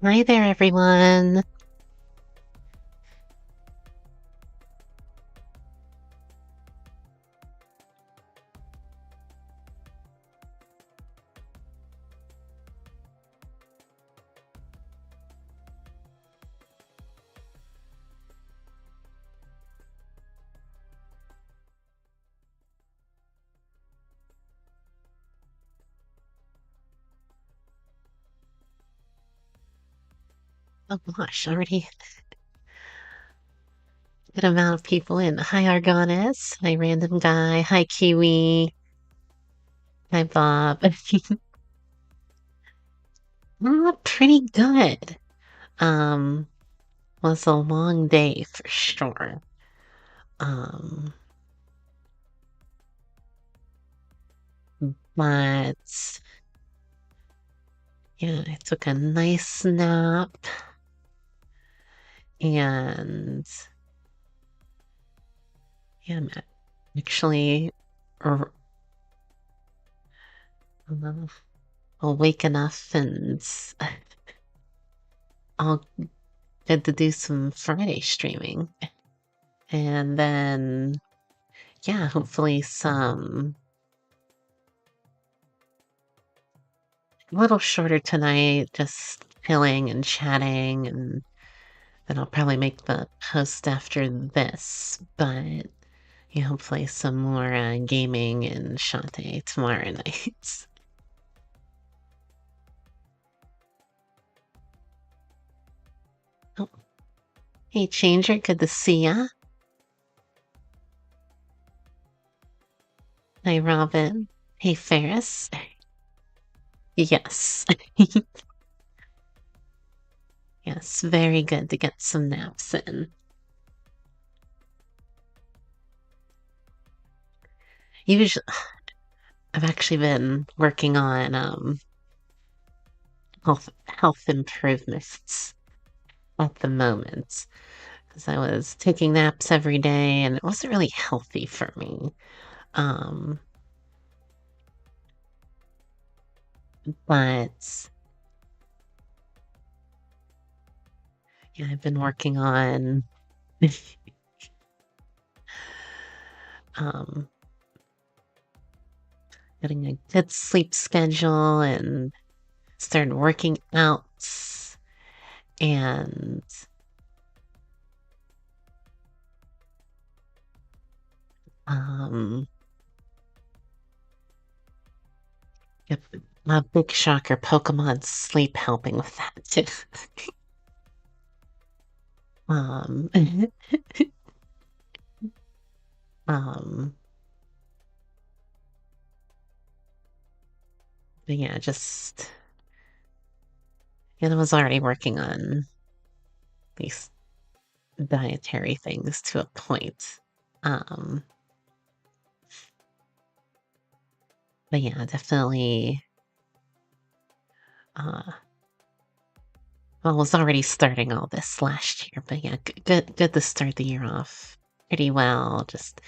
Hi there, everyone. Oh gosh, already a good amount of people in. Hi, Argonis. Hi, Random Guy. Hi, Kiwi. Hi, Bob. Pretty good. Um, was a long day for sure. Um, but yeah, I took a nice nap and yeah, I'm actually r- uh, awake enough and all good to do some Friday streaming. And then, yeah, hopefully some a little shorter tonight, just chilling and chatting, and then I'll probably make the post after this. But yeah, hopefully some more gaming and Shantae tomorrow night. Oh, hey, Changer, good to see ya. Hi, Robin. Hey, Ferris. Yes. Yes, very good to get some naps in. Usually, I've actually been working on health improvements at the moment because I was taking naps every day and it wasn't really healthy for me. Um, but yeah, I've been working on um, getting a good sleep schedule and started working out and um, yep, a big shocker, Pokemon Sleep helping with that too. Um, um, but yeah, just I was already working on these dietary things to a point. Um, but yeah, definitely. Uh, well, I was already starting all this last year, but yeah, good to start the year off pretty well. Just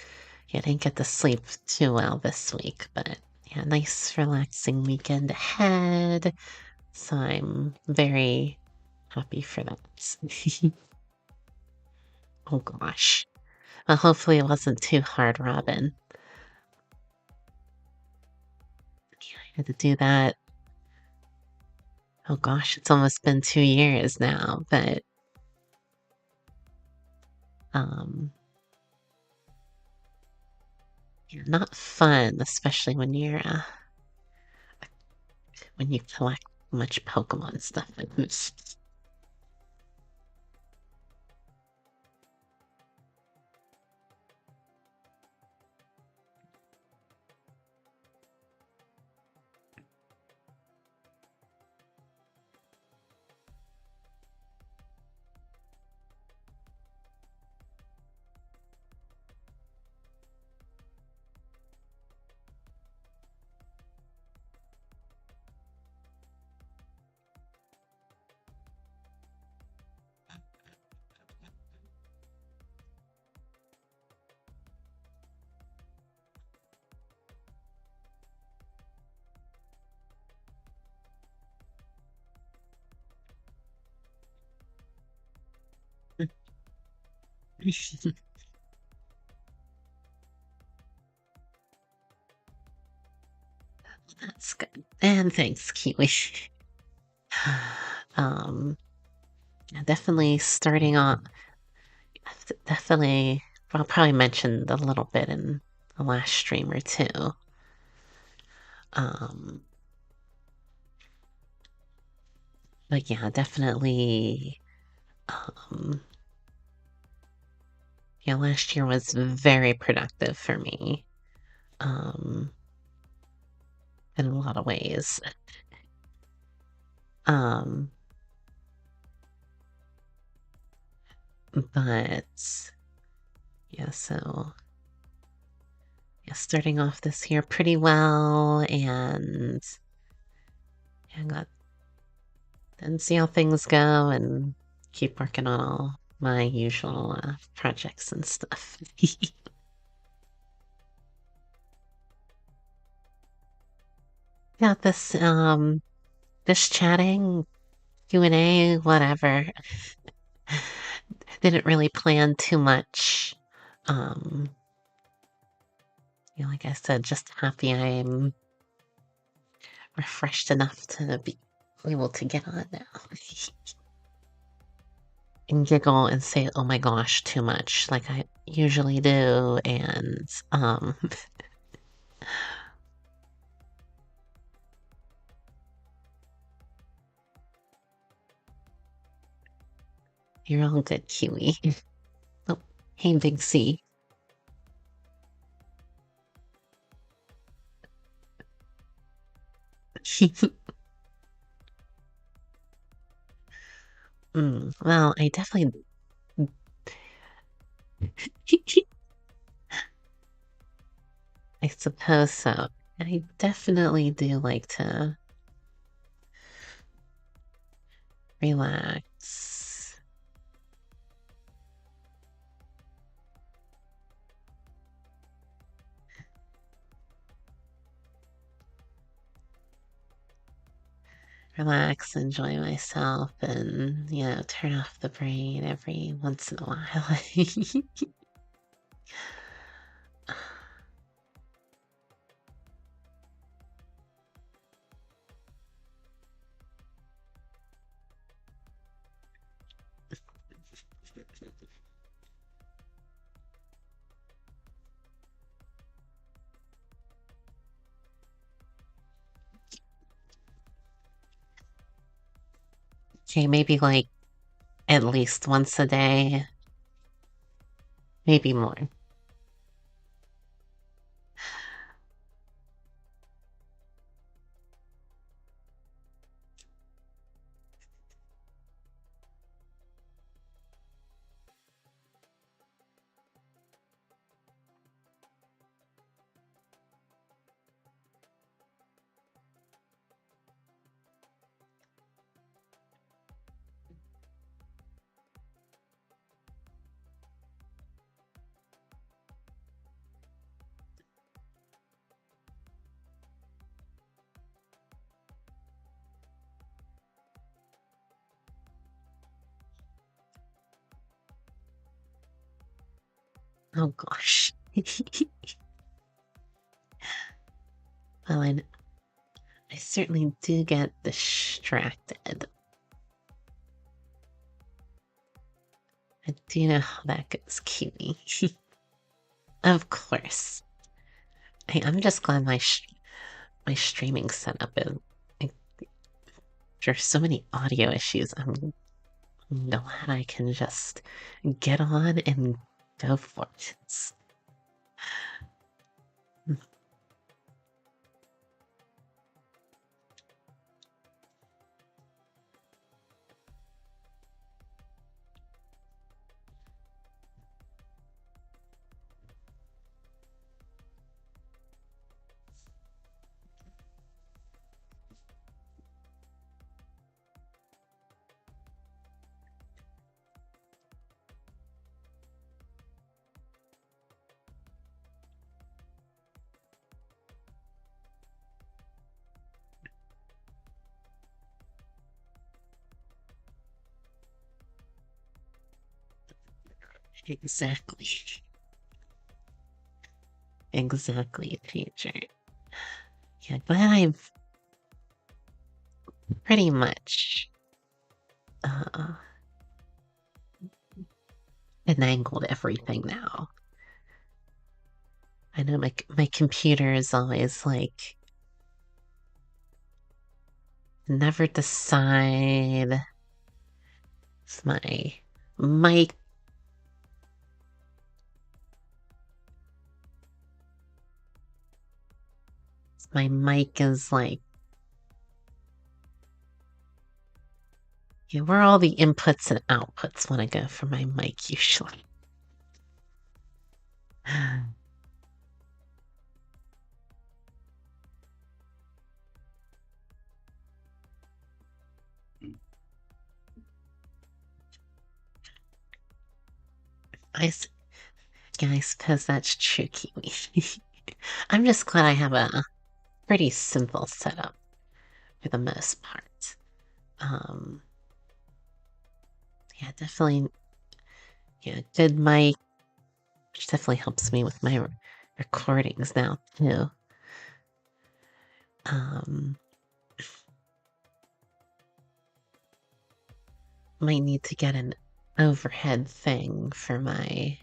yeah, didn't get to sleep too well this week, but yeah, nice relaxing weekend ahead. So I'm very happy for that. Oh gosh. Well, hopefully it wasn't too hard, Robin. Yeah, I had to do that. Oh gosh, it's almost been 2 years now, but um, yeah, not fun, especially when you collect much Pokemon stuff like this. That's good. And thanks, Kiwi. um, yeah, definitely starting on. Definitely, I'll probably mention a little bit in the last stream or two. Um, but yeah, definitely. Um, yeah, last year was very productive for me. Um, in a lot of ways. Um, but yeah, so yeah, starting off this year pretty well, and yeah, got then see how things go, and keep working on all my usual projects and stuff. Yeah, this chatting, Q&A, whatever. Didn't really plan too much. Um, like I said, just happy I'm refreshed enough to be able to get on now. And giggle and say, "Oh my gosh," too much like I usually do, and, you're all good, Kiwi. Oh, hey, Big C. Well, I definitely I suppose so. I definitely do like to relax. Relax, enjoy myself, and, turn off the brain every once in a while. Okay, maybe like at least once a day, maybe more. Oh gosh. Well, I certainly do get distracted. I do know how that goes, Kiwi. Of course. I'm just glad my streaming setup is. Like, there's so many audio issues. I'm glad I can just get on and go for it. Exactly. Exactly, teacher. Yeah, glad I've pretty much uh enangled everything now. I know my computer is always like never decide. It's mic my mic is like, where all the inputs and outputs want to go for my mic usually. I, s- yeah, I suppose that's true, Kiwi. I'm just glad I have a pretty simple setup for the most part. Um, yeah, definitely, yeah, good mic, which definitely helps me with my recordings now too. Um, might need to get an overhead thing for my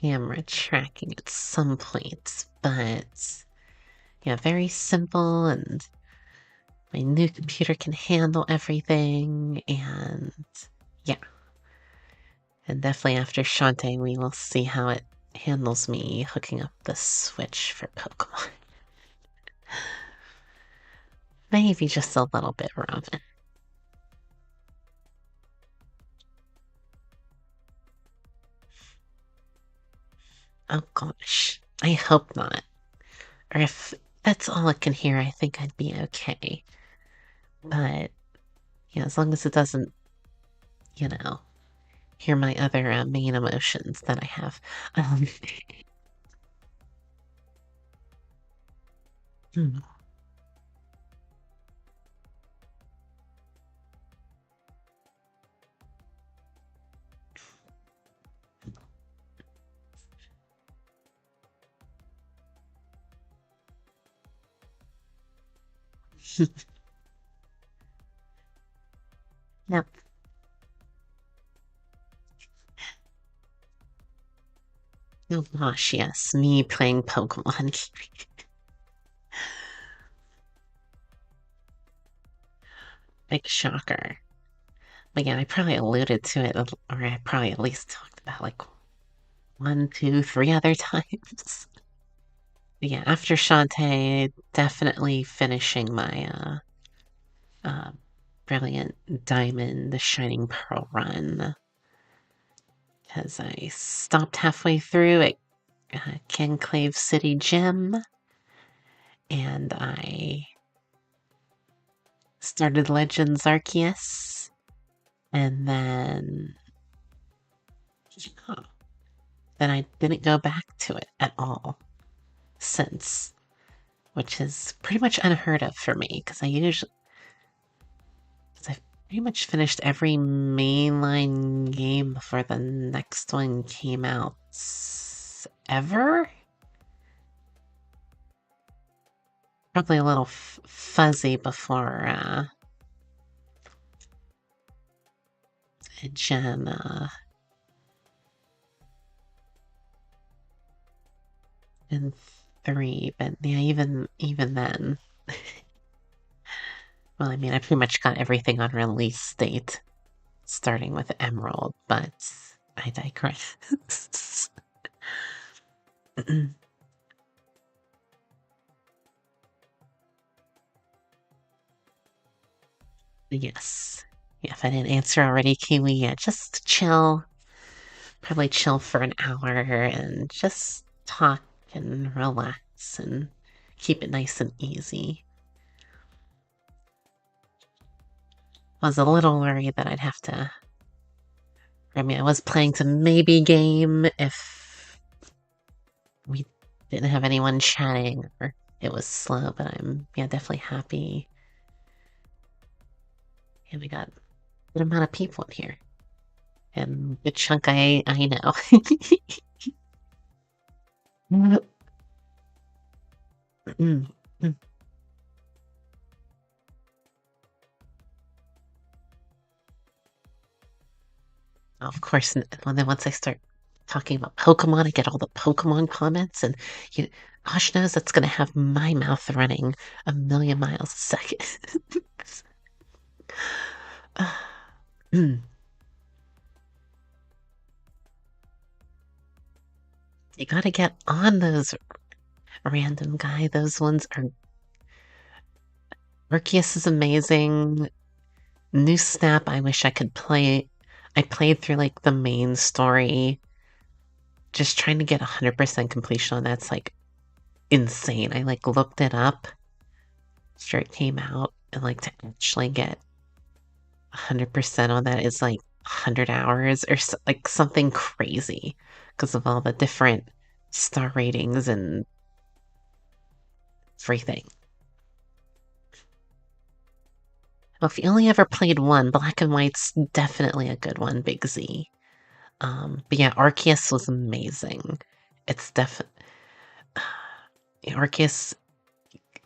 camera tracking at some point, but yeah, very simple, and my new computer can handle everything, and yeah. And definitely after Shantae, we will see how it handles me hooking up the Switch for Pokemon. Maybe just a little bit rough. Oh gosh, I hope not. Or if that's all it can hear, I think I'd be okay. But yeah, as long as it doesn't, you know, hear my other main emotions that I have. Um, hmm. Yep. Oh gosh, yes, me playing Pokemon. Big shocker. But yeah, I probably alluded to it, or I probably at least talked about like one, two, three other times. But yeah, after Shantae, definitely finishing my uh, Brilliant Diamond, the Shining Pearl run. Because I stopped halfway through at Conclave City Gym, and I started Legends Arceus, and yeah, then I didn't go back to it at all since, which is pretty much unheard of for me because I've pretty much finished every mainline game before the next one came out ever. Probably a little fuzzy before Gen 3, but yeah, even then. Well, I mean, I pretty much got everything on release date, starting with Emerald, but I digress. Yes. Yeah, if I didn't answer already, Kiwi, yeah, just chill. Probably chill for an hour and just talk and relax and keep it nice and easy. I was a little worried that I'd have to. I mean, I was planning to maybe game if we didn't have anyone chatting or it was slow, but I'm, yeah, definitely happy. And we got a good amount of people in here. And a good chunk I know. Mm, mm. Of course, and then once I start talking about Pokemon, I get all the Pokemon comments, and you, gosh knows that's going to have my mouth running a million miles a second. Mm. You got to get on those random guy. Those ones are. Arceus is amazing. New Snap, I wish I could play. I played through like the main story. Just trying to get 100% completion on that's like insane. I like looked it up after it came out and like to actually get 100% on that is like 100 hours or like something crazy because of all the different star ratings and everything. Well, if you only ever played one, Black and White's definitely a good one, Big Z. But yeah, Arceus was amazing. It's definitely Arceus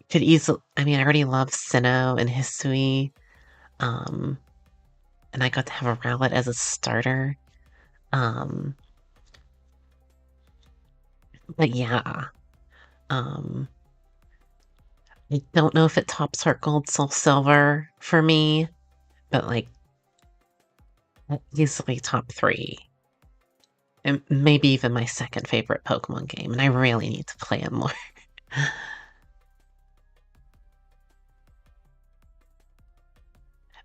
could easily. I mean, I already love Sinnoh and Hisui, um, and I got to have a Rowlet as a starter. Um, but yeah, um, I don't know if it tops Heart Gold, Soul Silver for me, but like easily top three. And maybe even my second favorite Pokemon game, and I really need to play it more.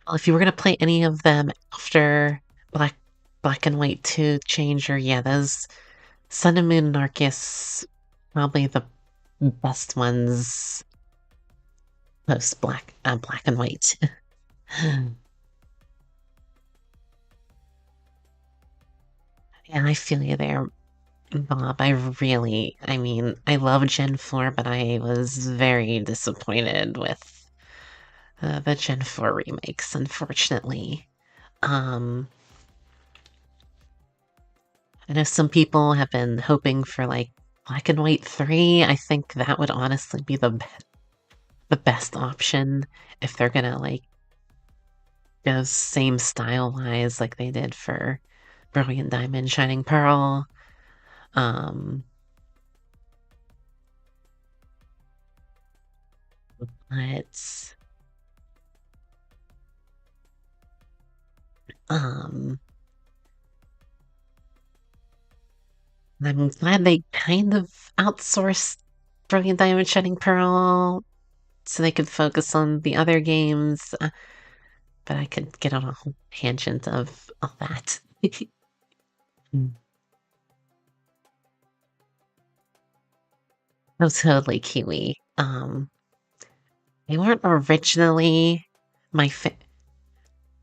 Well, if you were gonna play any of them after Black Black and White 2 Changer, yeah, those Sun and Moon and Arceus, probably the best ones post Black and White. Yeah, I feel you there, Bob. I mean, I love Gen 4, but I was very disappointed with the Gen 4 remakes, unfortunately. Um, I know some people have been hoping for like Black and White 3. I think that would honestly be the best option if they're gonna like go same style wise like they did for Brilliant Diamond, Shining Pearl. Um, but um, I'm glad they kind of outsourced Brilliant Diamond, Shining Pearl so they could focus on the other games. But I could get on a whole tangent of all that. Mm. Oh, totally Kiwi. They weren't originally my fa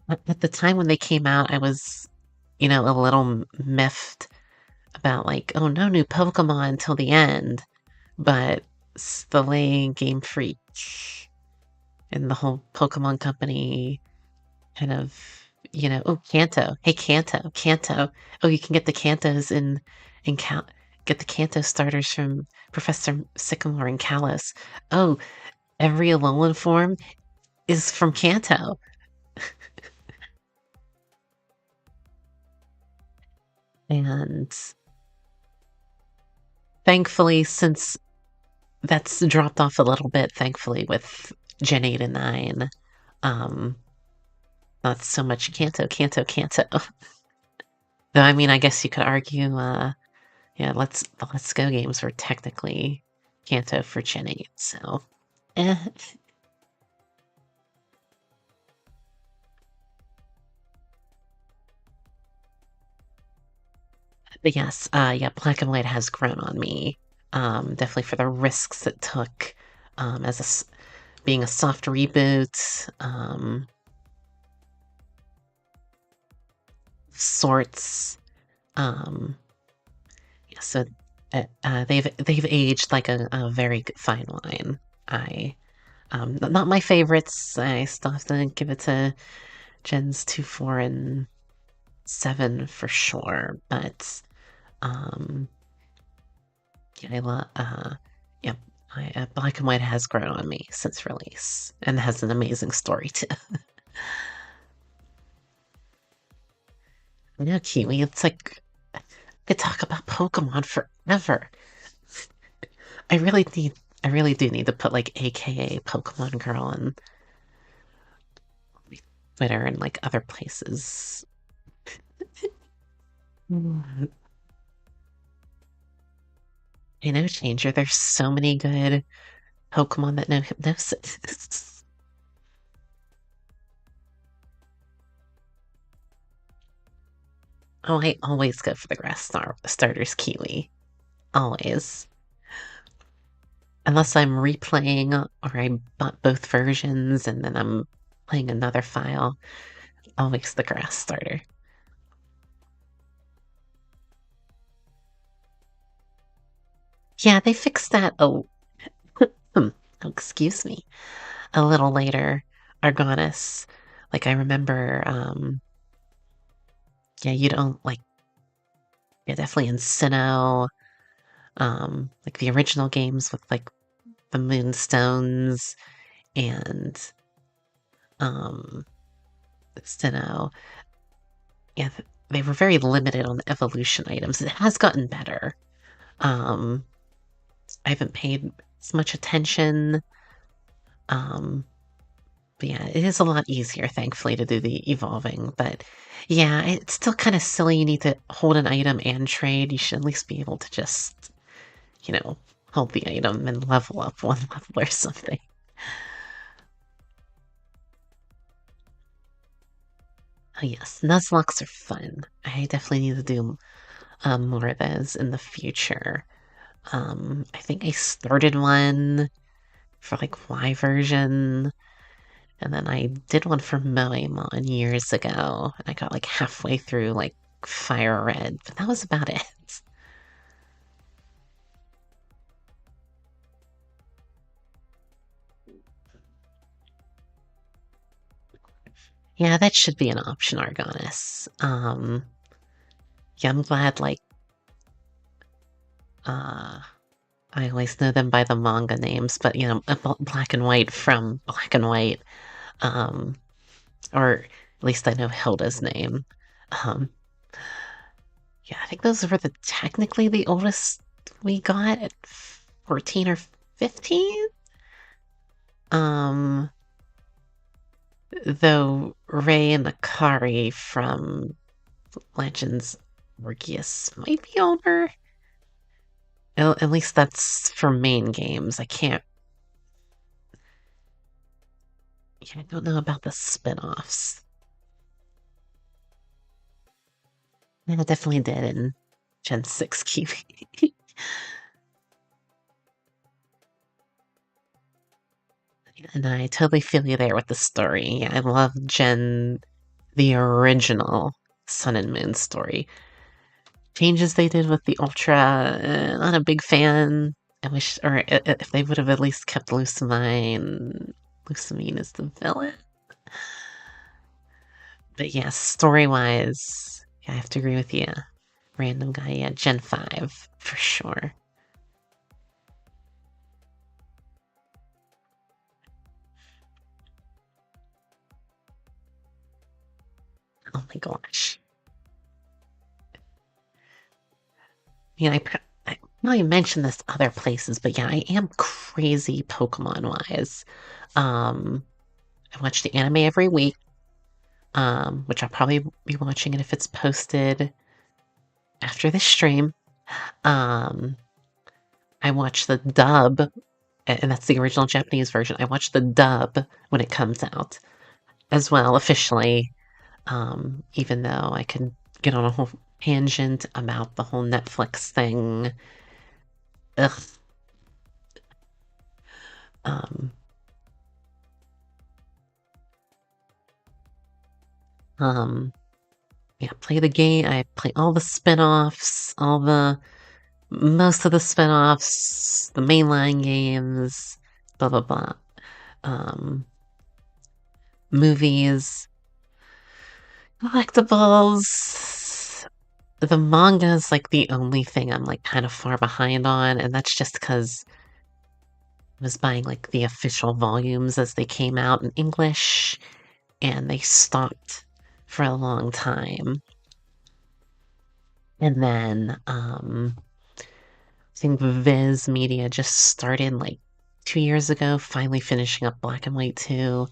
at the time when they came out, I was, a little miffed about like, oh, no new Pokemon till the end. But the way Game Freak and the whole Pokemon company kind of, oh, Kanto. Hey, Kanto. Oh, you can get the Kantos in Cal get the Kanto starters from Professor Sycamore and Kalos. Oh, every Alolan form is from Kanto. And thankfully, since that's dropped off a little bit, thankfully, with Gen 8 and 9, um, not so much Kanto. Though, I mean, I guess you could argue, yeah, the Let's Go games were technically Kanto for Gen 8, so, eh. But yes, yeah, Black and White has grown on me, definitely for the risks it took, as being a soft reboot, sorts, um, yeah, so, they've aged like a very good fine wine. Not my favorites. I still have to give it to Gens 2, 4, and 7 for sure. But um, yeah, yeah, Black and White has grown on me since release and has an amazing story too. I know, Kiwi. It's like I could talk about Pokemon forever. I really need, I really do need to put like AKA Pokemon Girl on Twitter and like other places. Mm. I know, Changer. There's so many good Pokemon that know hypnosis. Oh, I always go for the starters, Kiwi. Always. Unless I'm replaying or I bought both versions and then I'm playing another file, always the grass starter. Yeah, they fixed that oh, excuse me, a little later. Argonis. Like I remember, yeah, you don't like, yeah, definitely in Sinnoh, like the original games with like the Moonstones and Sinnoh. Yeah, they were very limited on the evolution items. It has gotten better. Um, I haven't paid as much attention. Um, but yeah, it is a lot easier, thankfully, to do the evolving. But yeah, it's still kind of silly. You need to hold an item and trade. You should at least be able to just, you know, hold the item and level up one level or something. Oh, yes, Nuzlockes are fun. I definitely need to do more of those in the future. I think I started one for like Y version, and then I did one for Moemon years ago, and I got like halfway through like Fire Red, but that was about it. Yeah, that should be an option, Argonis. Yeah, I'm glad like uh I always know them by the manga names, but you know, Black and White from Black and White. Um, or at least I know Hilda's name. Um, yeah, I think those were technically the oldest we got at 14 or 15. Um, though Ray and Akari from Legends Morgius might be older. At least that's for main games. I can't. Yeah, I don't know about the spin-offs. Yeah, I definitely did in Gen 6 Kiwi. And I totally feel you there with the story. I love the original Sun and Moon story. Changes they did with the Ultra, not a big fan. I wish, or if they would have at least kept Lucamine. Lucamine is the villain. But yeah, story-wise, yeah, I have to agree with you. Random guy, yeah, Gen 5, for sure. Oh my gosh. Yeah, I probably mentioned this other places, but yeah, I am crazy Pokemon wise. Um, I watch the anime every week, which I'll probably be watching it if it's posted after this stream. Um, I watch the dub, and that's the original Japanese version. I watch the dub when it comes out as well, officially. Even though I could get on a whole tangent about the whole Netflix thing. Ugh. Um, um, yeah, play the game. I play all the spin-offs, most of the spin-offs, the mainline games, blah blah blah. Um, movies, collectibles. The manga is like the only thing I'm like kind of far behind on, and that's just because I was buying like the official volumes as they came out in English, and they stopped for a long time. And then I think Viz Media just started like 2 years ago, finally finishing up Black and White 2.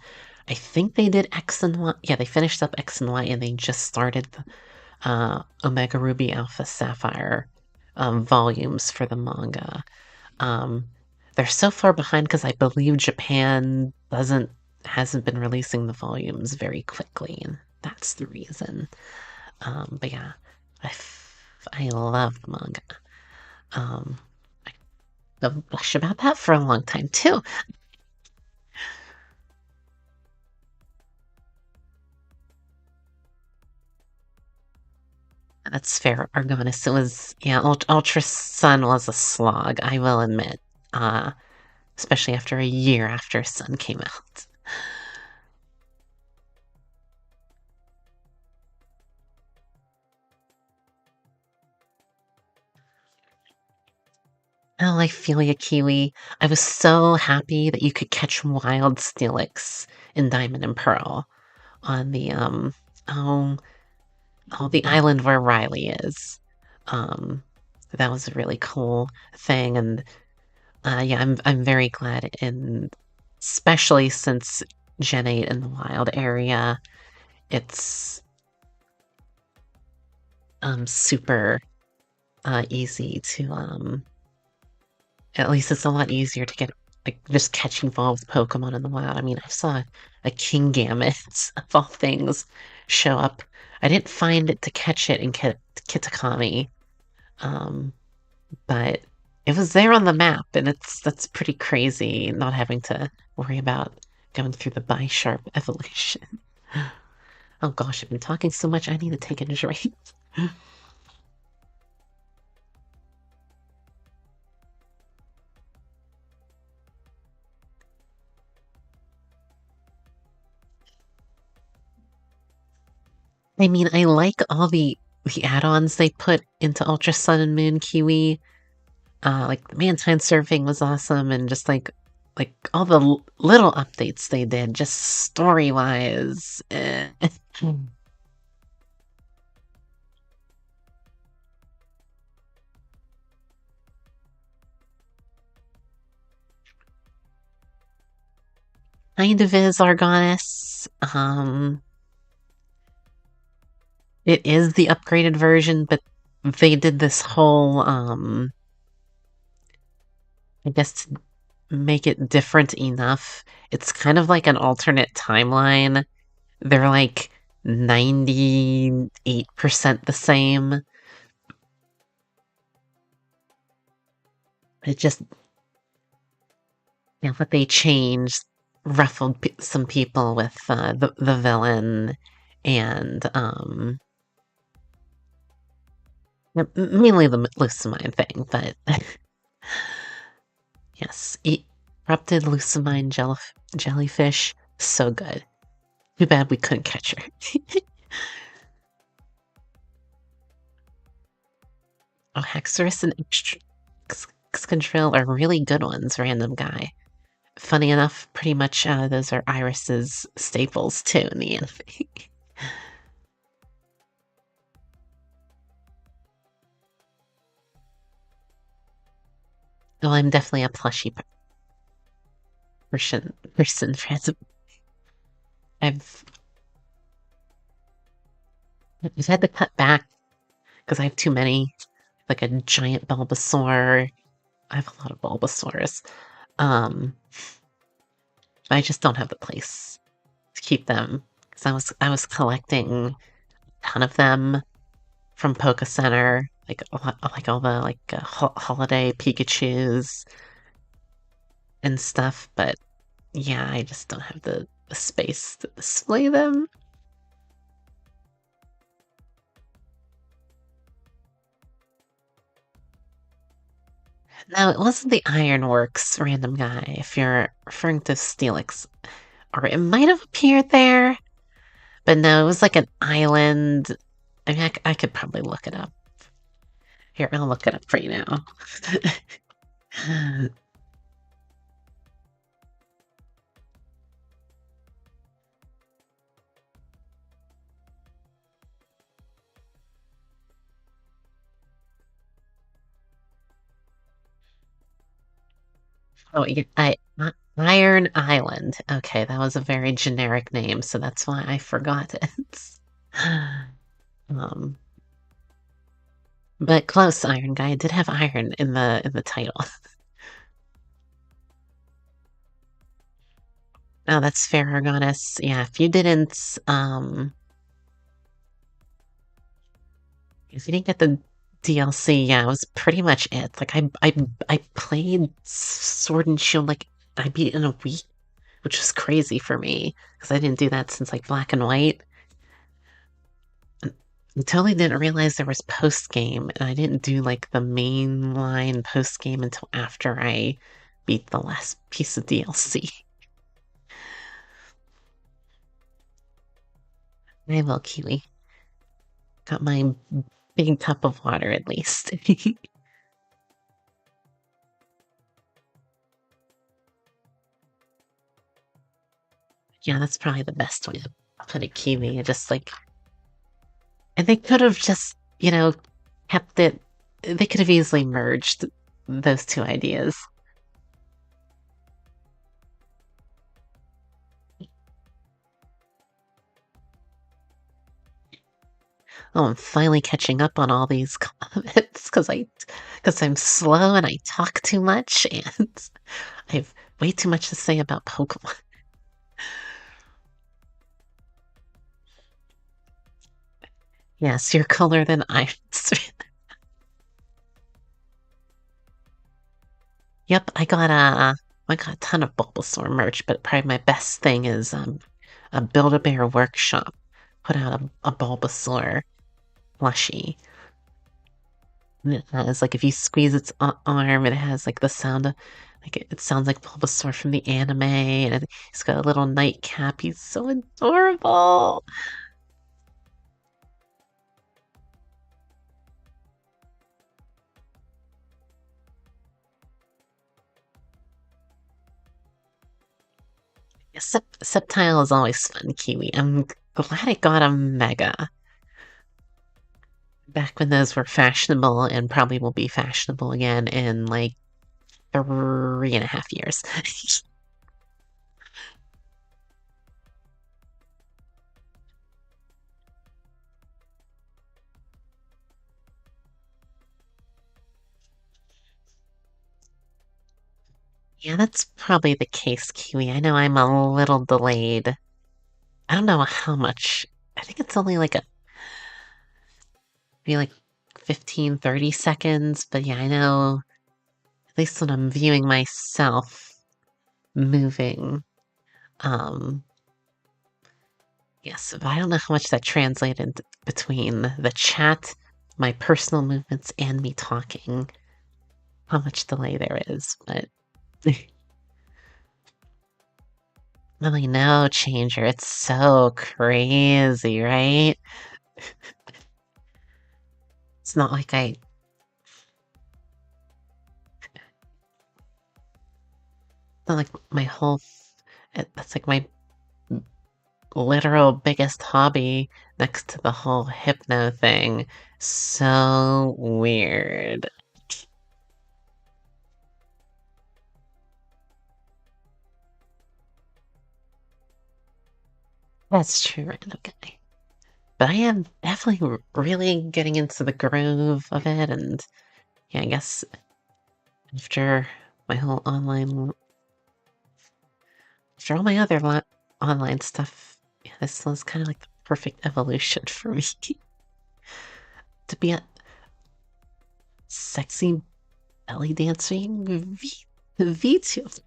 I think they did X and Y. Yeah, they finished up X and Y and they just started the Omega Ruby Alpha Sapphire volumes for the manga. Um, they're so far behind because I believe Japan hasn't been releasing the volumes very quickly, and that's the reason. But yeah, I love the manga. Um, I've blushed about that for a long time too. That's fair, Argonis. It was, yeah, Ultra Sun was a slog, I will admit. Uh, especially after a year after Sun came out. Oh, I feel ya, Kiwi. I was so happy that you could catch wild Steelix in Diamond and Pearl on oh, the island where Riley is. Um, that was a really cool thing, and yeah, I'm very glad, and especially since Gen 8 in the wild area, it's super easy to at least it's a lot easier to get. like just catching evolved Pokemon in the wild. I mean, I saw a Kingambit of all things show up. I didn't find it to catch it in Kitakami, um, but it was there on the map, and that's pretty crazy not having to worry about going through the Bisharp evolution. Oh gosh, I've been talking so much, I need to take a drink. I mean, I like all the add-ons they put into Ultra Sun and Moon Kiwi. Like the Mantine surfing was awesome, and just like all the little updates they did, just story-wise. Kind of is Argonis. It is the upgraded version, but they did this whole I guess to make it different enough. It's kind of like an alternate timeline. They're like 98% the same. It just, what they changed ruffled some people with the villain and mainly the Lucamine thing, but yes, erupted Lucamine jellyfish, so good. Too bad we couldn't catch her. Oh, Hexorus and Excadrill are really good ones, random guy. Funny enough, pretty much those are Iris's staples too in the anime. Well, I'm definitely a plushy person fan. I've I've had to cut back because I have too many. Like a giant Bulbasaur. I have a lot of Bulbasaurs. Um, I just don't have the place to keep them because I was collecting a ton of them from Poke Center, like like all the like holiday Pikachu's and stuff. But yeah, I just don't have the space to display them. No, it wasn't the Ironworks random guy, if you're referring to Steelix. Or it might have appeared there, but no, it was like an island. I mean, I could probably look it up. Here, I'll look it up for you now. Oh, yeah, Iron Island. Okay, that was a very generic name, so that's why I forgot it. Um, but close, Iron Guy. It did have iron in the title. Oh, that's fair, Argonis. Yeah, if you didn't get the DLC, yeah, it was pretty much it. Like I played Sword and Shield like I beat it in a week, which was crazy for me because I didn't do that since like Black and White. I totally didn't realize there was post game, and I didn't do like the mainline post game until after I beat the last piece of DLC. I will, Kiwi. Got my big cup of water at least. Yeah, that's probably the best way to put a Kiwi. Just like, and they could have just, kept it. They could have easily merged those two ideas. Oh, I'm finally catching up on all these comments because I'm slow and I talk too much and I've way too much to say about Pokemon. Yes, you're cooler than I. Yep, I got a ton of Bulbasaur merch, but probably my best thing is a Build-A-Bear workshop put out a Bulbasaur plushie. And it has like if you squeeze its arm, it has like the sound of like it sounds like Bulbasaur from the anime, and he's got a little nightcap. He's so adorable. Yeah, Sceptile is always fun, Kiwi. I'm glad I got a Mega back when those were fashionable and probably will be fashionable again in like 3.5 years. Yeah, that's probably the case, Kiwi. I know I'm a little delayed. I don't know how much. I think it's only like maybe like 15, 30 seconds. But yeah, I know at least when I'm viewing myself moving. Um, yes, but I don't know how much that translated between the chat, my personal movements, and me talking. How much delay there is, but really no changer. It's so crazy, right? It's not like not like my whole. That's like my literal biggest hobby next to the whole hypno thing. So weird. That's true, random guy. But I am definitely really getting into the groove of it, and yeah, I guess after my whole after all my other online stuff, yeah, this was kind of like the perfect evolution for me to be a sexy belly dancing VTuber.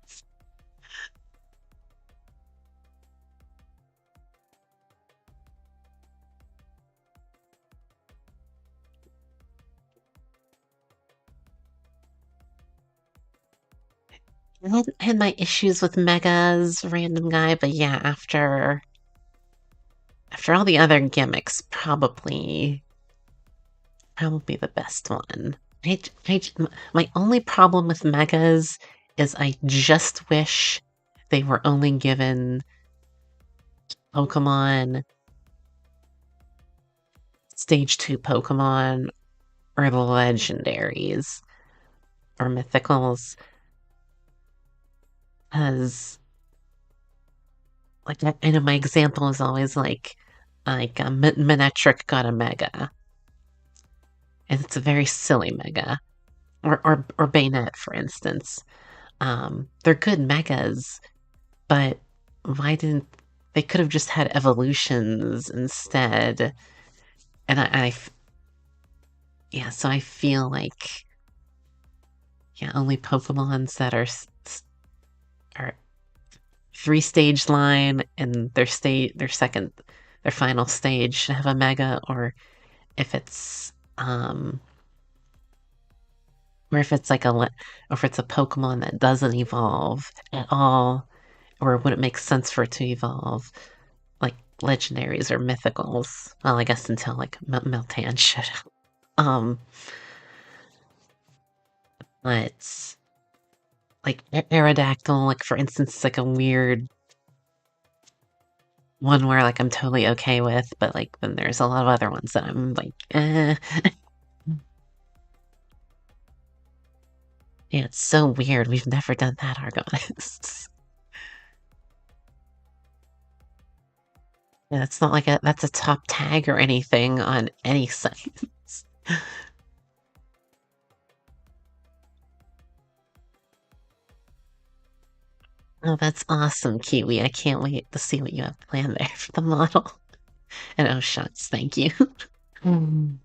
I had my issues with Megas, random guy, but yeah, after all the other gimmicks, probably the best one. My only problem with Megas is I just wish they were only given Pokemon, Stage 2 Pokemon, or the legendaries or mythicals, as like I know my example is always like Manectric got a Mega, and it's a very silly Mega, or Bayonet, for instance. They're good Megas, but why didn't they could have just had evolutions instead? And yeah, so I feel like yeah, only Pokemons that are 3 stage line and their final stage should have a Mega, if it's um or if it's or if it's a Pokemon that doesn't evolve at all, or would it make sense for it to evolve like legendaries or mythicals? Well, I guess until like Meltan should. Um, but like Aerodactyl, like for instance, like a weird one where like I'm totally okay with, but like then there's a lot of other ones that I'm like, eh. Yeah, it's so weird. We've never done that, Argonists. Yeah, it's not like that's a top tag or anything on any site. Oh, that's awesome, Kiwi. I can't wait to see what you have planned there for the model. And oh, shucks, thank you. Mm.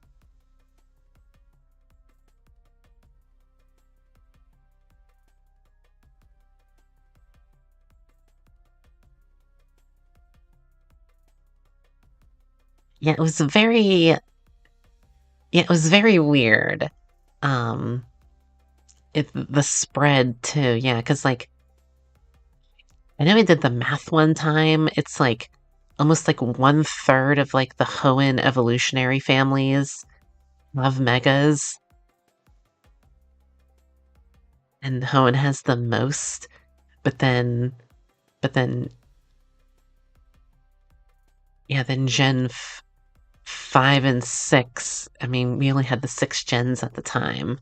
Yeah, it was very weird. Um, the spread too, yeah, because like I know I did the math one time. It's like almost like one third of like the Hoenn evolutionary families have megas, and Hoenn has the most. But then, but then, yeah, then Gen 5 and 6. I mean, we only had the six gens at the time,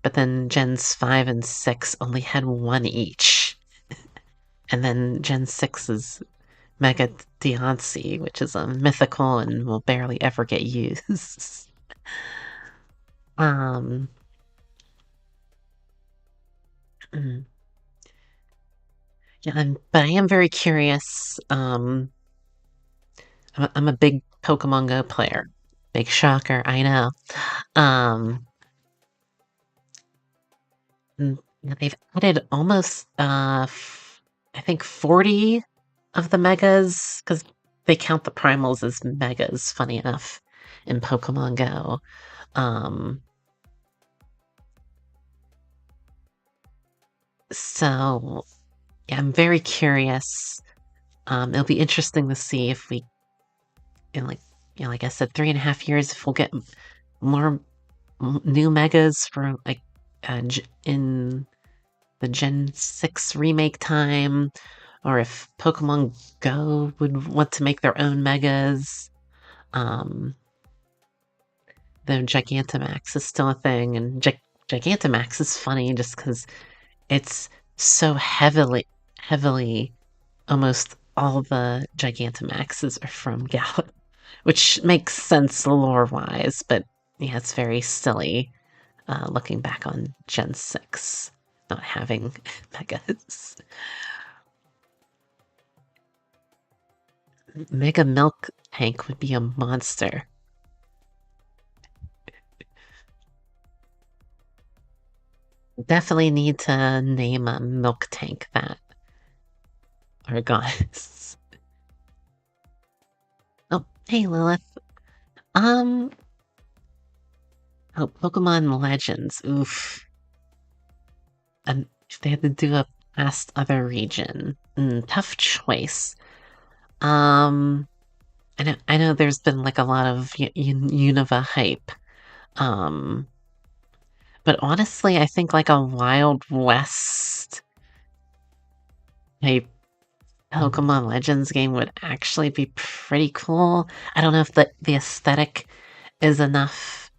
but then Gens 5 and 6 only had one each. And then Gen 6 is Mega Deontay, which is a mythical and will barely ever get used. um, mm, yeah, but I am very curious. I'm a big Pokemon Go player. Big shocker, I know. Um, yeah, they've added almost, I think 40 of the megas because they count the primals as megas, funny enough, in Pokemon Go. Um, so yeah, I'm very curious. It'll be interesting to see if we, in like, like I said, 3.5 years, if we'll get more new megas for like in the Gen 6 remake time, or if Pokemon Go would want to make their own megas. Um, the Gigantamax is still a thing, and Gigantamax is funny just because it's so heavily, almost all the Gigantamaxes are from Galar, which makes sense lore-wise, but yeah, it's very silly looking back on Gen 6 not having megas. Mega Milk Tank would be a monster. Definitely need to name a milk tank that, or goddess. Oh, hey Lilith. Um, oh, Pokemon Legends. Oof. And if they had to do a past other region, tough choice. Um, I know there's been like a lot of Unova hype. Um, but honestly, I think like a Wild West type Pokemon Legends game would actually be pretty cool. I don't know if the aesthetic is enough,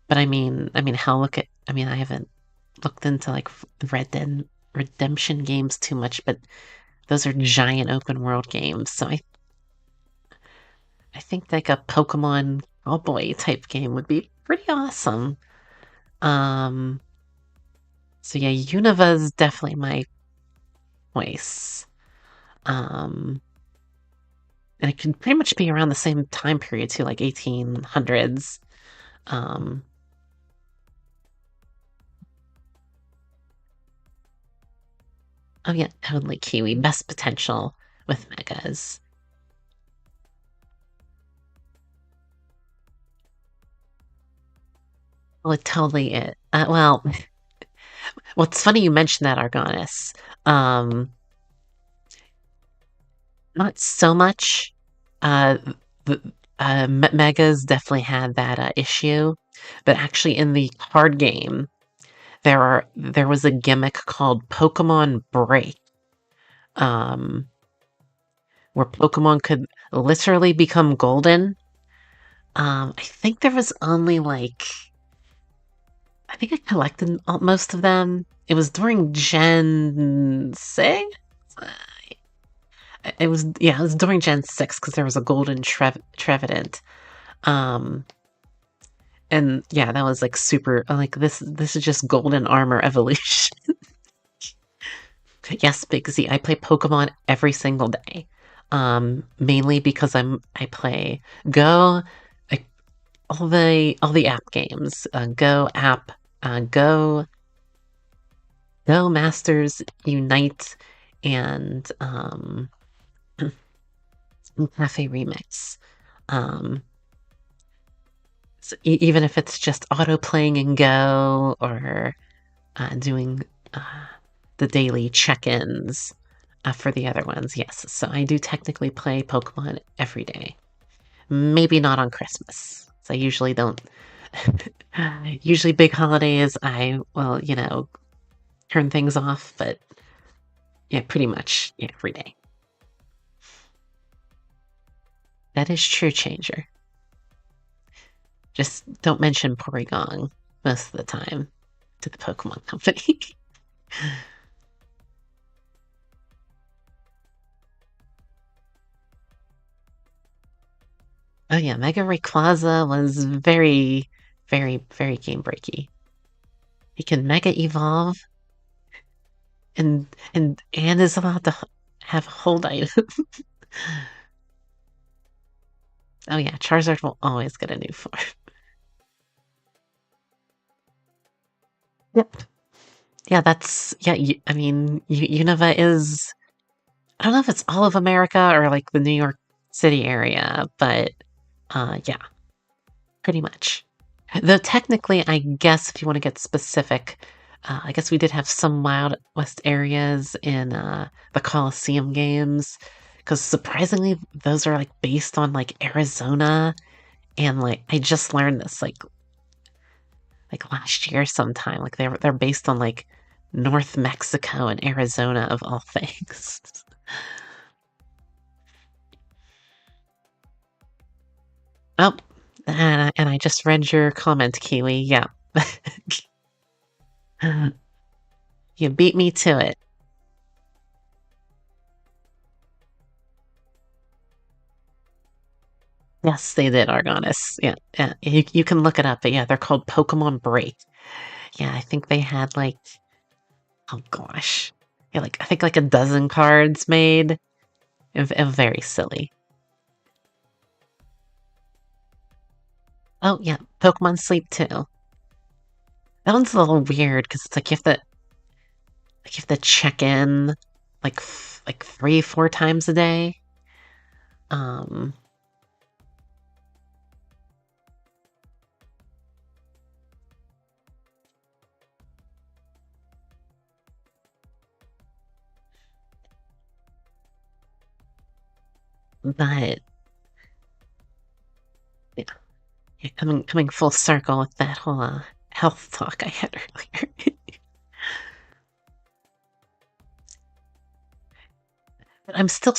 but I mean, hell, I mean, I haven't looked into like Red Dead Redemption games too much, but those are giant open world games, so I think like a Pokemon Cowboy type game would be pretty awesome. Um, so yeah, Unova's definitely my choice. Um, and it could pretty much be around the same time period too, like 1800s. Um, oh yeah, totally Kiwi. Best potential with megas. Well, it totally it. Well, it's funny you mentioned that, Argonis. Um, not so much. Uh, the megas definitely had that issue, but actually in the card game, there was a gimmick called Pokemon Break, um, where Pokemon could literally become golden. I think there was only like I think I collected most of them. It was during Gen 6. It was yeah, it was during Gen 6 because there was a golden Trevenant. Um, and yeah, that was like super like this is just golden armor evolution. Yes, Big Z. I play Pokemon every single day. Mainly because I play Go, I, all the app games, Go app, Go, Go Masters Unite, and Cafe Remix. Um, so even if it's just auto playing in Go or doing uh, the daily check-ins for the other ones, yes. So I do technically play Pokemon every day. Maybe not on Christmas. So I usually don't. Usually big holidays, I will, turn things off, but yeah, pretty much yeah, every day. That is true, Changer. Just don't mention Porygon most of the time to the Pokemon Company. Oh yeah, Mega Rayquaza was very, very, very game breaky. He can Mega Evolve and is allowed to have hold item. Oh yeah, Charizard will always get a new form. Yep. Yeah, that's yeah. I mean, Unova is. I don't know if it's all of America or like the New York City area, but yeah, pretty much. Though technically, I guess if you want to get specific, I guess we did have some Wild West areas in the Coliseum games, because surprisingly, those are like based on like Arizona, and like I just learned this like last year sometime. Like they're based on like North Mexico and Arizona of all things. Oh, and I just read your comment, Kiwi. Yeah. You beat me to it. Yes, they did, Argonis. Yeah, yeah. You can look it up, but yeah, they're called Pokemon Break. Yeah, I think they had like, oh gosh. Yeah, like I think like a dozen cards made. Very silly. Oh yeah, Pokemon Sleep too. That one's a little weird because it's like you have to check in like like 3, 4 times a day. Um, but yeah, yeah, coming full circle with that whole health talk I had earlier. But I'm still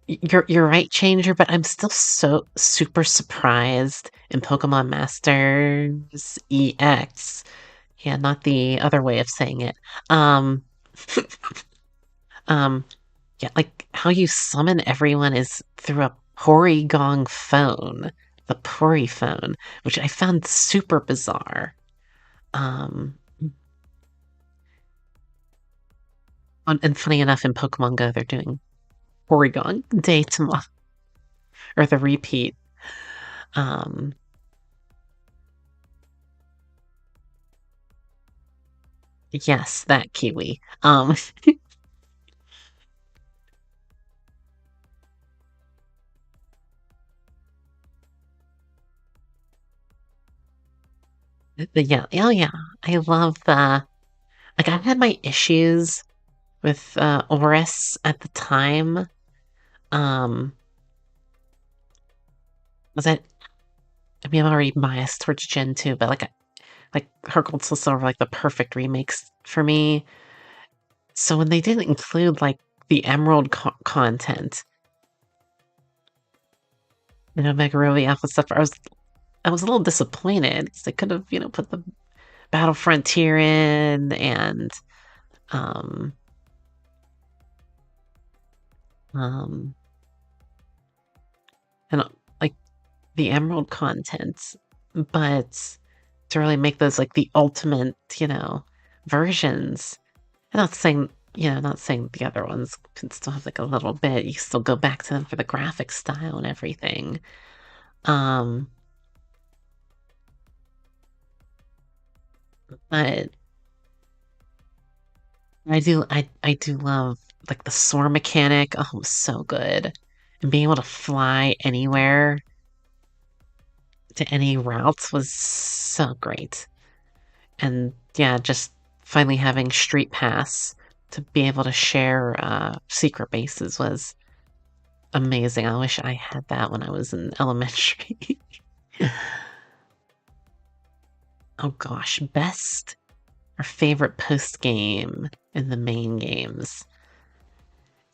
you're right, Changer, but I'm still so super surprised in Pokemon Masters EX. Yeah, not the other way of saying it. Um, um, yeah, like how you summon everyone is through a Porygon phone, the Pory phone, which I found super bizarre. Um, and funny enough, in Pokemon Go, they're doing Porygon Day tomorrow, or the repeat. Um, yes, that Kiwi. But yeah, oh yeah, I love the like I had my issues with Oris at the time. Um, was that I mean I'm already biased towards Gen 2, but like Heart Gold Soul Silver like the perfect remakes for me. So when they didn't include like the Emerald content, Mega Ruby Alpha stuff, I was a little disappointed because they could have put the Battle Frontier in um um and like the Emerald content, but to really make those like the ultimate, versions. I'm not saying not saying the other ones can still have like a little bit. You still go back to them for the graphic style and everything. Um, but I do love like the soar mechanic. Oh, it was so good. And being able to fly anywhere to any routes was so great. And yeah, just finally having Street Pass to be able to share secret bases was amazing. I wish I had that when I was in elementary. Oh gosh, best or favorite post game in the main games.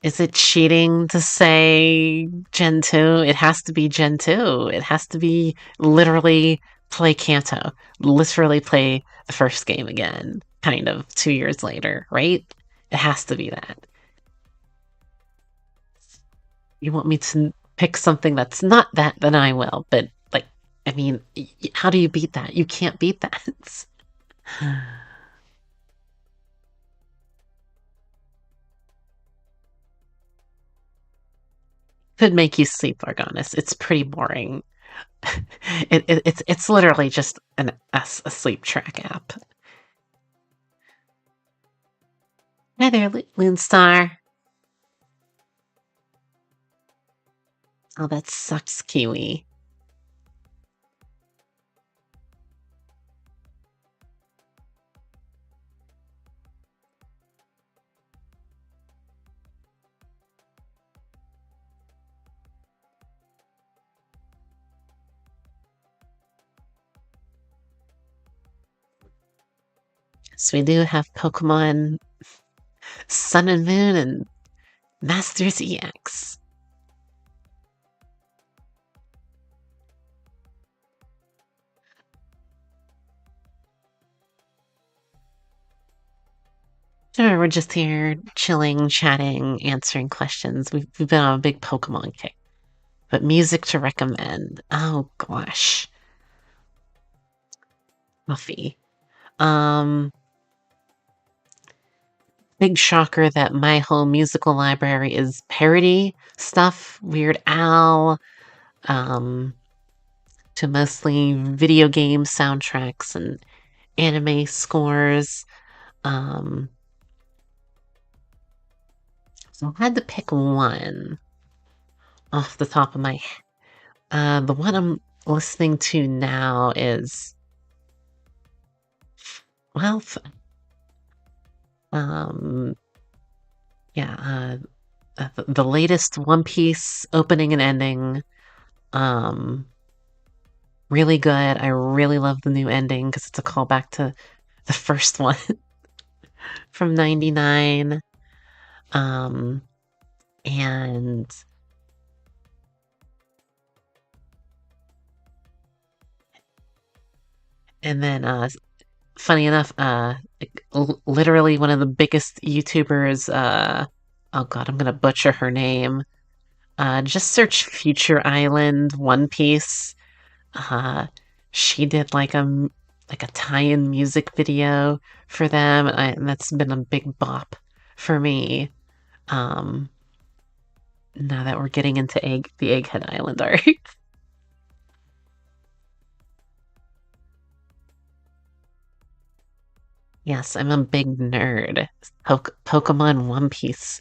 Is it cheating to say Gen 2? It has to be Gen 2. It has to be literally play Kanto. Literally play the first game again, kind of 2 years later, right? It has to be that. You want me to pick something that's not that, then I will. But, like, I mean, how do you beat that? You can't beat that. Could make you sleep, Argonis. It's pretty boring. It's literally just a sleep track app. Hi there, Loonstar. Oh, that sucks, Kiwi. So we do have Pokemon Sun and Moon and Masters EX. Sure, we're just here chilling, chatting, answering questions. We've been on a big Pokemon kick. But music to recommend. Oh gosh. Muffy. Um, Big shocker that my whole musical library is parody stuff, Weird Al, um, to mostly video game soundtracks and anime scores. Um, so I had to pick one off the top of my head. The one I'm listening to now is, well, um, yeah, the latest One Piece opening and ending. Um, Really good. I really love the new ending because it's a callback to the first one from 99. Um, and and then funny enough, literally one of the biggest YouTubers, oh God, I'm gonna butcher her name. Just search Future Island One Piece. Uh, she did like a tie-in music video for them, and that's been a big bop for me. Um, Now that we're getting into the Egghead Island arc. Yes, I'm a big nerd. Pokemon, One Piece,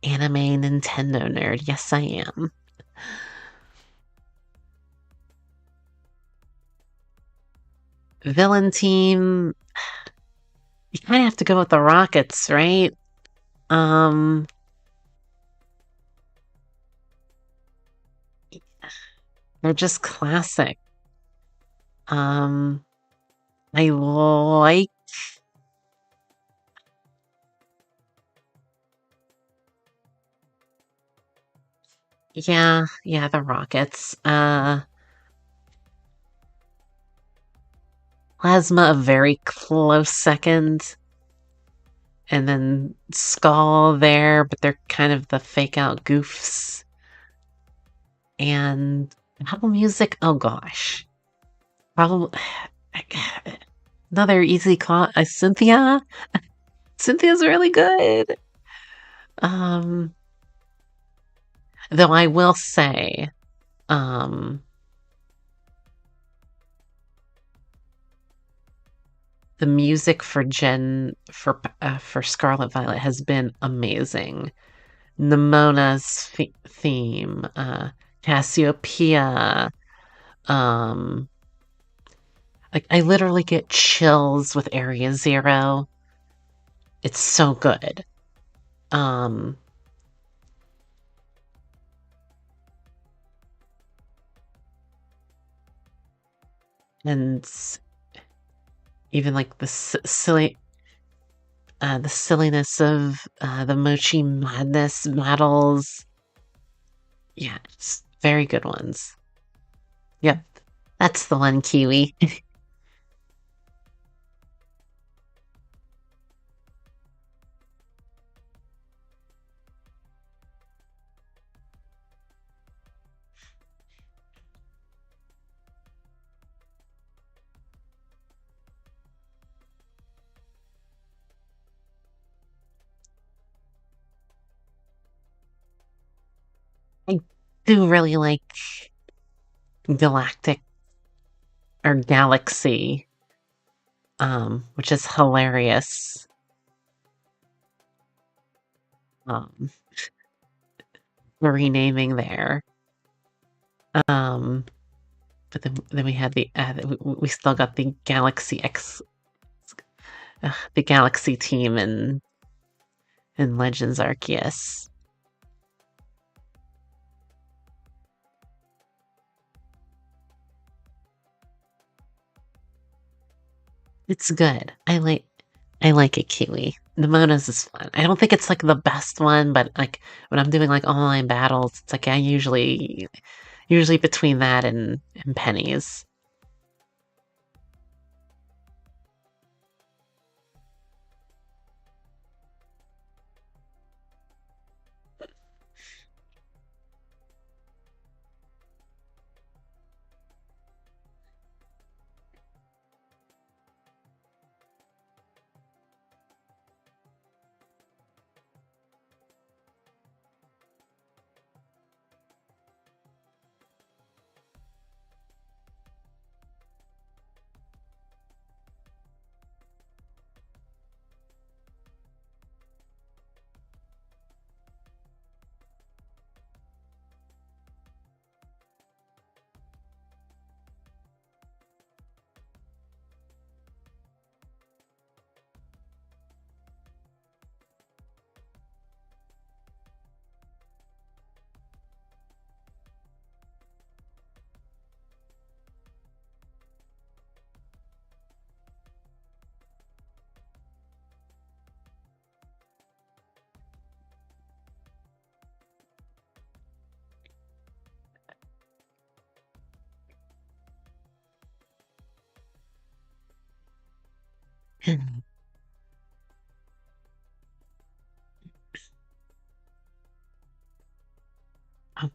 anime, Nintendo nerd. Yes, I am. Villain team. You kind of have to go with the Rockets, right? Um, they're just classic. Um, I like, yeah, the Rockets. Plasma a very close second, and then Skull there, but they're kind of the fake out goofs. And Apple Music, oh gosh. Probably another easy call. Cynthia. Cynthia's really good. Um, though I will say, um, the music for for Scarlet Violet has been amazing. Nemona's theme, Cassiopeia, um, like I literally get chills with Area Zero. It's so good. Um, and even like the silliness of the Mochi Madness battles. Yeah, it's very good ones. Yep, that's the one, Kiwi. I do really like Galactic or Galaxy, which is hilarious. Um, the renaming there. Um, but then we had we still got the the Galaxy team in Legends Arceus. It's good. I like it, Kiwi. The Monas is fun. I don't think it's like the best one, but like when I'm doing like online battles, it's like I usually between that and pennies. Oh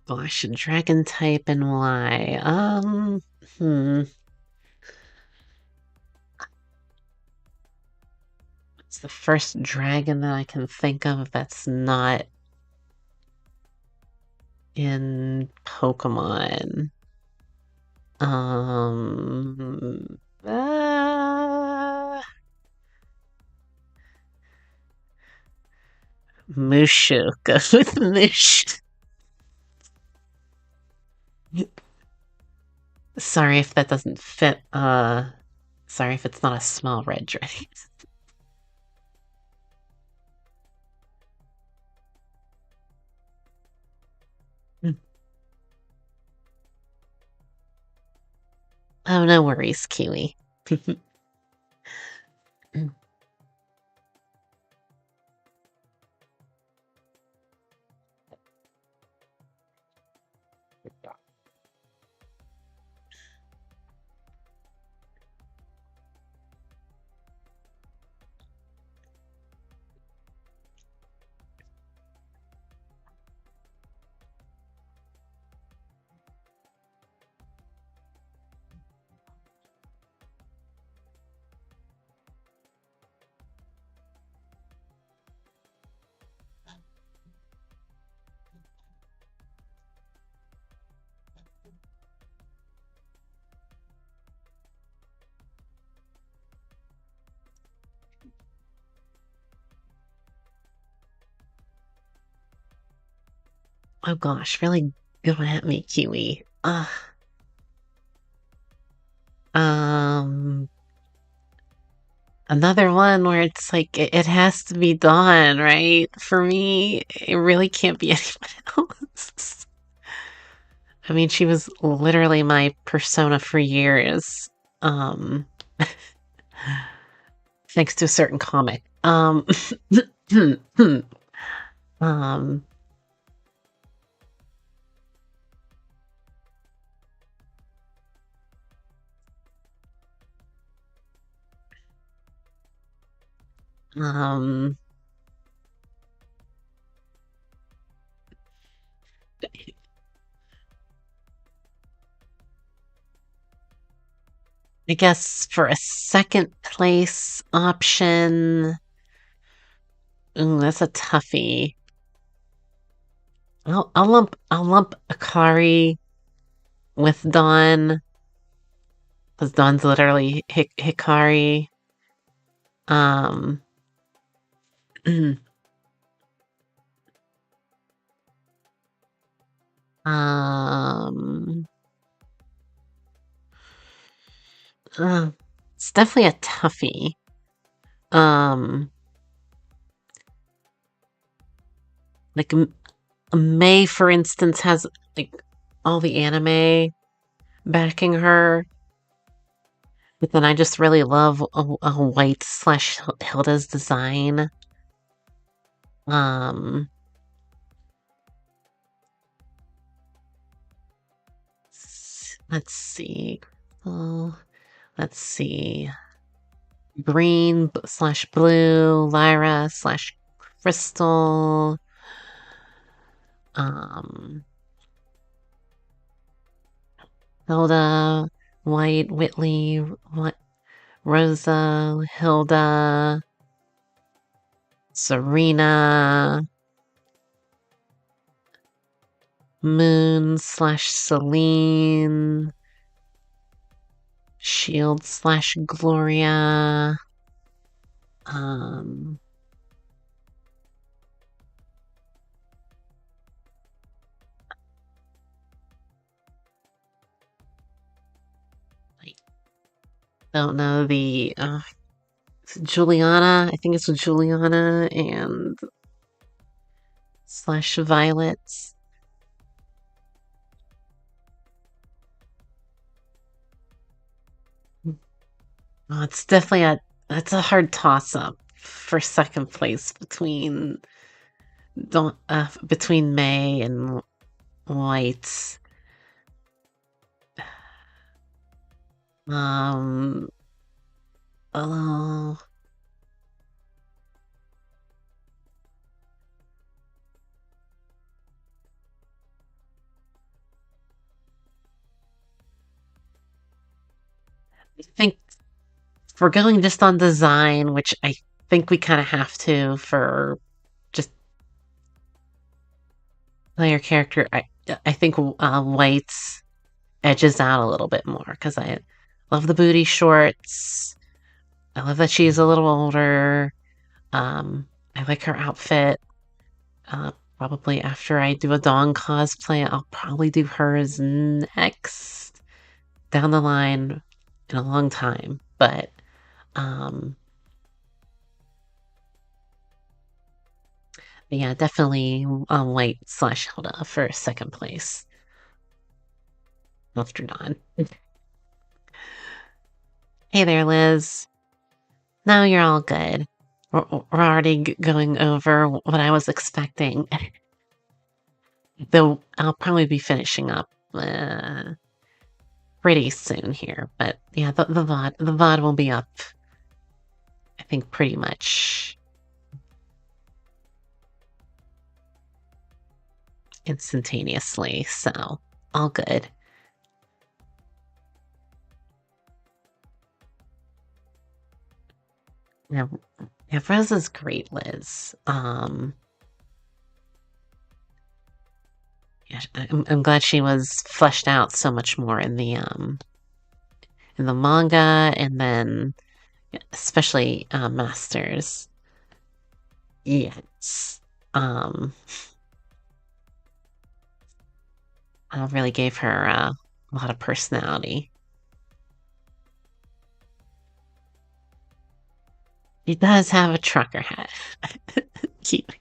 gosh, dragon type and why? It's the first dragon that I can think of that's not in Pokemon. Um, uh, Mushu. Go with Mushu. Sorry if that doesn't fit. Sorry if it's not a small red dragon. Oh, no worries, Kiwi. Oh gosh, really going at me, Kiwi. Um, Another one where it's like it has to be Dawn, right? For me, it really can't be anyone else. I mean, she was literally my persona for years. Um, thanks to a certain comic. Um, um, I guess for a second place option, ooh, that's a toughie. I'll lump Akari with Dawn because Dawn's literally Hikari. Um, um, uh, it's definitely a toughie. Um, like May, for instance, has like all the anime backing her, but then I just really love a white slash Hilda's design. Um, let's see. Oh, let's see. Green slash blue, Lyra slash Crystal. Um, Hilda, White, Whitley, what? Rosa, Hilda, Serena, Moon slash Celine, Shield slash Gloria. Um, I don't know the Juliana. I think it's Juliana and slash Violets. Oh, it's definitely that's a hard toss up for second place between don't between May and White. Um, oh, I think if we're going just on design, which I think we kind of have to for just player character, I think White's edges out a little bit more because I love the booty shorts. I love that she's a little older. I like her outfit. Uh, Probably after I do a Dawn cosplay, I'll probably do hers next down the line in a long time. But um, yeah, definitely White slash Hilda for second place after Dawn. Hey there, Liz. Now you're all good. We're already going over what I was expecting. Though I'll probably be finishing up pretty soon here. But yeah, the VOD will be up, I think, pretty much instantaneously. So all good. Yeah, yeah, Rose is great, Liz. Yeah, I'm glad she was fleshed out so much more in the manga, and then especially Masters. Yes. Um, really gave her a lot of personality. He does have a trucker hat. Cute.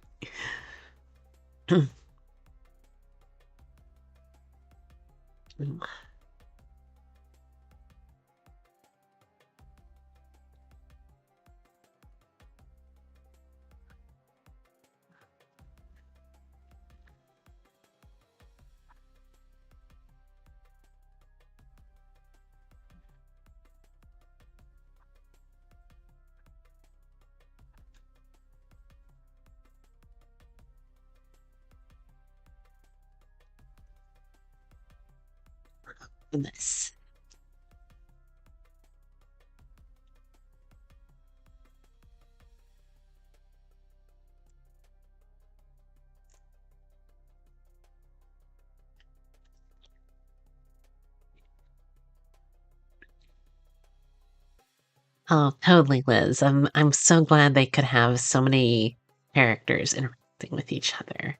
Goodness. Oh, totally, Liz. I'm so glad they could have so many characters interacting with each other.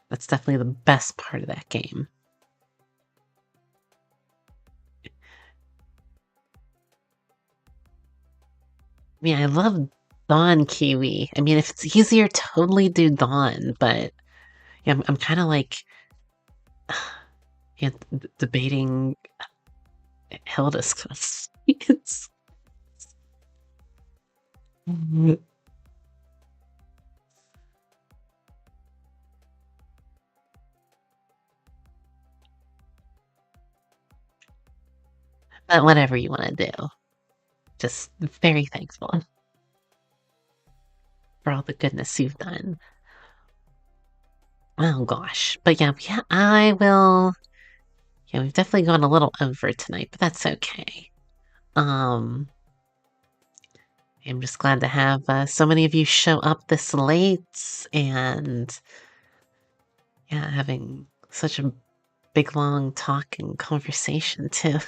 That's definitely the best part of that game. I mean, I love Dawn Kiwi. I mean, if it's easier, totally do Dawn, but yeah, I'm kind of like yeah, debating Hilda's class. It's but whatever you want to do. Just very thankful for all the goodness you've done. Oh gosh. But yeah, yeah, I will. Yeah, we've definitely gone a little over tonight, but that's okay. Um, I'm just glad to have so many of you show up this late and yeah, having such a big long talk and conversation too.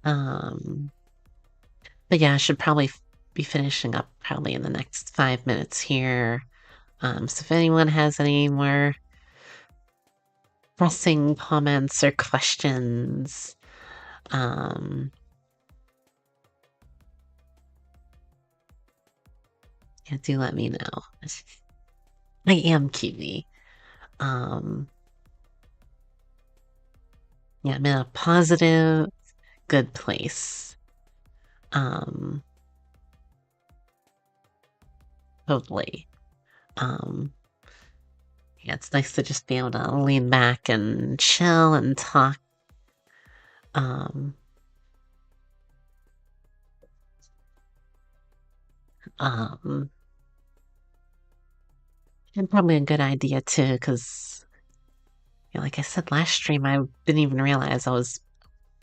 Um, but yeah, I should probably be finishing up probably in the next 5 minutes here. So if anyone has any more pressing comments or questions, um, yeah, do let me know. I am Kiwi. Um, yeah, I'm in a positive, good place. Um, totally. Um, yeah, it's nice to just be able to lean back and chill and talk. Um, um, and probably a good idea too, because like I said last stream, I didn't even realize I was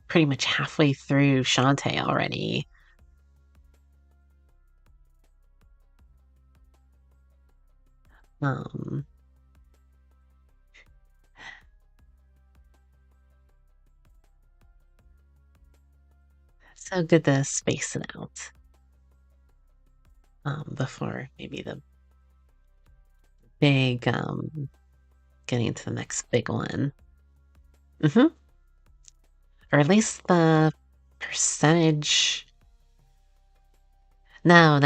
pretty much halfway through Shantae already. Um, so good to space it out. Before maybe the big getting into the next big one. Mm-hmm. Or at least the percentage. No.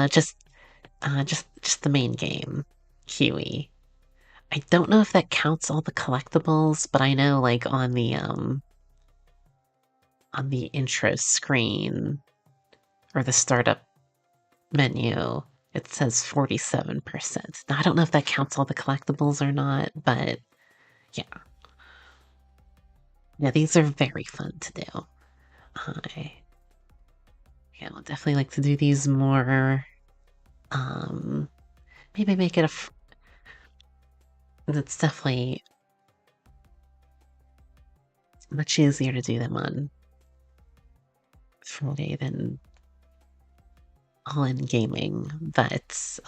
Just the main game, Huey. I don't know if that counts all the collectibles, but I know like on the intro screen or the startup menu, it says 47%. Now I don't know if that counts all the collectibles or not, but yeah. Yeah, these are very fun to do. I yeah, I'll definitely like to do these more. Um, maybe make it it's definitely much easier to do them on Friday than all in gaming, but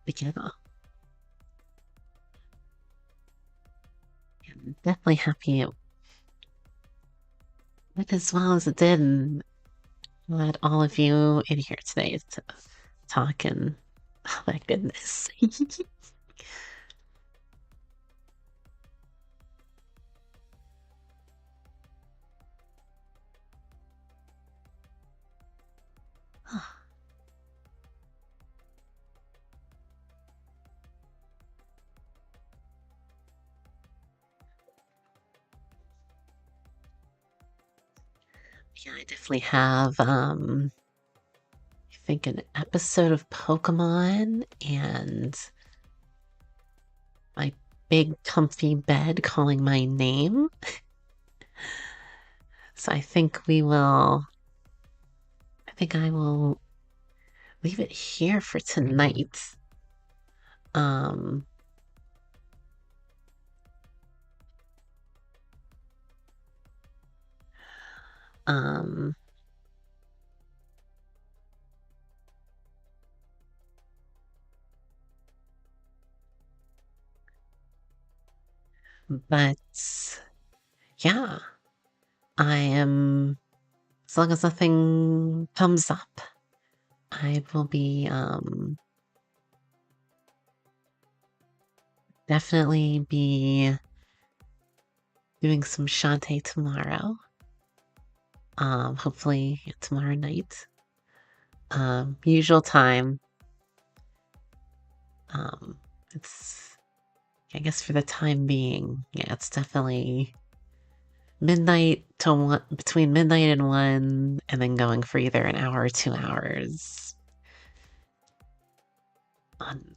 yeah, I'm definitely happy it went as well as it did, and glad all of you in here today to talk and Oh my goodness. Yeah, I definitely have, I think an episode of Pokemon and my big comfy bed calling my name. So I think I will leave it here for tonight. Um, um, but yeah, I am, as long as nothing comes up, I will be, definitely be doing some Shantae tomorrow. Hopefully tomorrow night. Usual time. Um, it's, I guess for the time being, yeah, it's definitely midnight to one, between midnight and 1, and then going for either an hour or 2 hours on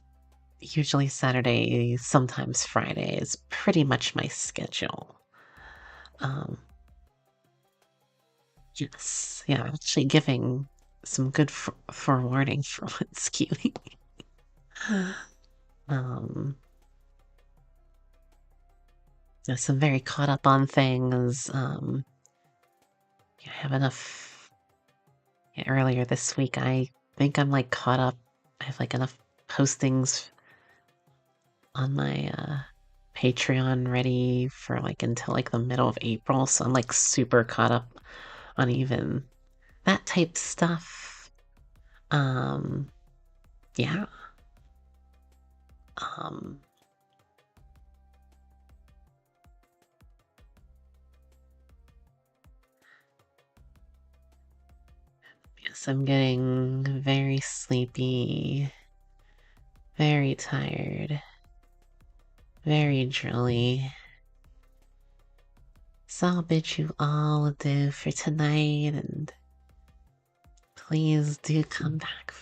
usually Saturday, sometimes Friday is pretty much my schedule. Um, yes, yeah, actually giving some good forewarning for what's skewing. um, yes, I'm very caught up on things. I have enough. Yeah, earlier this week, I think I'm like caught up. I have like enough postings on my Patreon ready for like until like the middle of April. So I'm like super caught up on even that type stuff. Um, yeah. Um, yes, I'm getting very sleepy, very tired, very drooly. So I'll bid you all adieu for tonight, and please do come back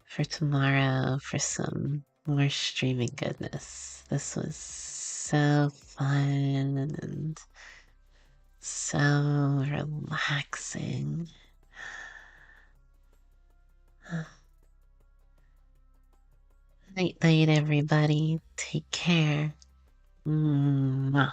for tomorrow for some more streaming goodness. This was so fun and so relaxing. Night, night, everybody. Take care. Mwah.